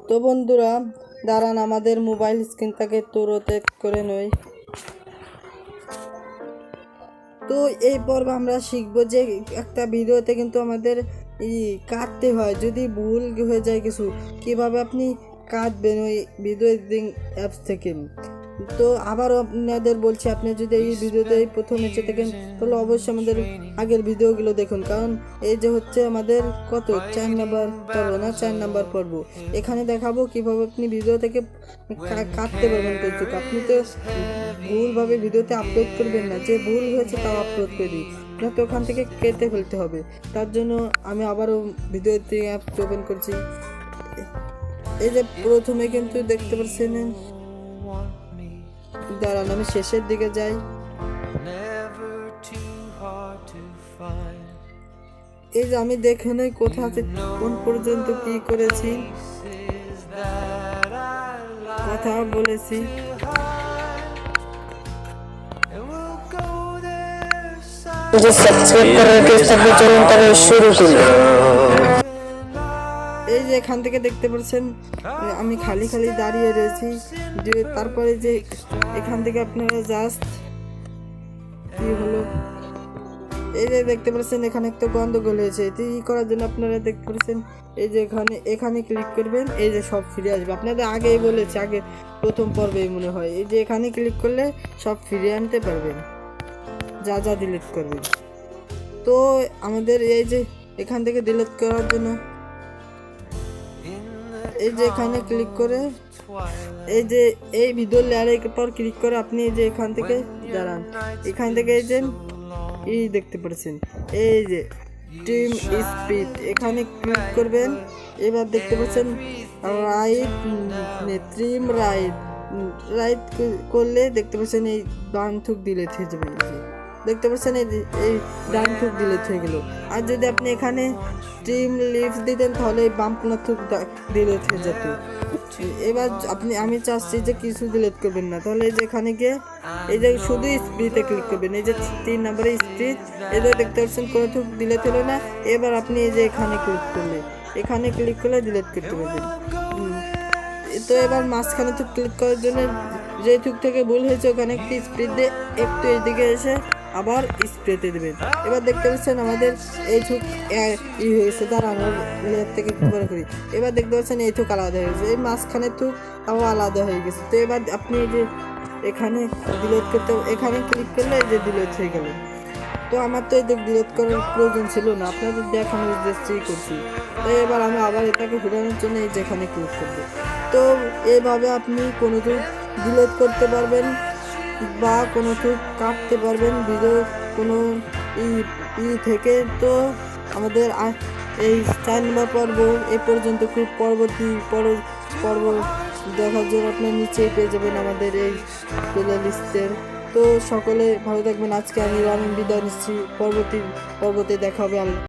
তো বন্ধুরা, দাঁড়ান আমাদের মোবাইল স্ক্রিনটাকে তো রোটেট করে নই। তো এই পর্বে আমরা শিখবো যে একটা ভিডিওতে কিন্তু আমাদের কাটতে হয়, যদি ভুল হয়ে যায় কিছু, কিভাবে আপনি কাটবেন ওই ভিডিও এডিটিং অ্যাপস থেকে। তো আবারও আপনাদের বলছি, আপনি যদি এই ভিডিওতে প্রথম এসে থাকেন তাহলে অবশ্যই আমাদের আগের ভিডিওগুলো দেখুন, কারণ এই যে হচ্ছে আমাদের কত 4 নাম্বার পর্ব না 4 নাম্বার পর্ব। এখানে দেখাবো কিভাবে আপনি ভিডিও থেকে কাটতে পারবেন কিছু। আপনি তো ভুলভাবে ভিডিওতে আপলোড করবেন না, যে ভুল হয়েছে তাও আপলোড করে দিই না, তো ওখান থেকে কেটে ফেলতে হবে। তার জন্য আমি আবারও ভিডিও এডিটিং অ্যাপ ওপেন করছি। এই যে প্রথমে কিন্তু দেখতে পাচ্ছেন, দাঁড়ান আমি শেষের দিকে যাই। এই যে আমি দেখে নেই কোথা কোন পর্যন্ত কি করেছি, কথা বলেছি। এই যে এখান থেকে দেখতে পাচ্ছেন আমি খালি দাঁড়িয়ে রয়েছি। তারপরে যে এখান থেকে আপনারা জাস্ট কি হলো, এই যে দেখতে পাচ্ছেন এখানে একটা গন্ডগোল হয়েছে। এটি করার জন্য আপনারা দেখতে পাচ্ছেন এই যে এখানে ক্লিক করবেন, এই যে সব ফিরে আসবে। আপনাদের আগেই বলেছি, আগে প্রথম পর্বেই মনে হয়। এই যে এখানে ক্লিক করলে সব ফিরিয়ে আনতে পারবেন, যা যা ডিলিট করবেন। তো আমাদের এই যে এখান থেকে ডিলিট করার জন্য এই যে এখানে ক্লিক করে, এই যে এই ভিডিও লেয়ারের পর ক্লিক করে আপনি এই যে এখান থেকে দাঁড়ান, এখান থেকে এই যে দেখতে পাচ্ছেন এই যে ট্রিম স্পিড, এখানে ক্লিক করবেন। এবার দেখতে পাচ্ছেন রাইট, ট্রিম রাইট করলে দেখতে পাচ্ছেন এই ডান থুক ডিলিট হয়ে যাবে। দেখতে পাচ্ছেন এই ডান থুক ডিলিট হয়ে গেল। আর যদি আপনি এখানে ট্রিম লিভস দিতেন তাহলে এই বাম কোনা থুক ডিলিট হয়ে যেত। এবার আমি চাচ্ছি যে কিছু ডিলিট করবেন না, তাহলে এই যে এখানে গিয়ে এই যে শুধু স্পিডে ক্লিক করবেন। এই যে 3 নম্বরে স্পিড, এই যে দেখতে পাচ্ছেন কোনো থুক ডিলিট হলো না। এবার আপনি এই যে এখানে ক্লিক করলে ডিলিট করতে পারবেন। তো এবার মাঝখানে থুক ক্লিক করার জন্য যে থুক থেকে ভুল হয়েছে ওখানে একটু স্পিড দিয়ে একটু এদিকে এসে আবার স্প্রেতে দেবেন। এবার দেখতে পাচ্ছেন আমাদের এই থুক হয়েছে, দাঁড়ানোর লেয়ার থেকে উপরে করি। এবার দেখতে পাচ্ছেন এই থুক আলাদা হয়ে গেছে, এই মাঝখানে থুক আবার আলাদা হয়ে গেছে। তো এবার আপনি এই যে এখানে ডিলিট করতে, এখানে ক্লিক করলে এই যে ডিলিট হয়ে গেল। তো আমার তো এই ডিলিট করার প্রয়োজন ছিল না, আপনাদের দেখানোর উদ্দেশ্যেই করছি। তাই এবার আমি আবার এটাকে ঘোরানোর জন্য এই যেখানে ক্লিক করবো। তো এইভাবে আপনি কোনো থুক ডিলিট করতে পারবেন বা কোনো থুক কাটতে পারবেন ভিডিও কোনো থেকে। তো আমাদের এই 4 নম্বর পর্ব এই পর্যন্ত। খুব পরবর্তী পর্ব দেখার জন্য আপনার নিচেই পেয়ে যাবেন আমাদের এই প্লে লিস্টের। তো সকলে ভালো থাকবেন। আজকে আমি বিদায় নিচ্ছি, পরবর্তী পর্বতে দেখা হবে।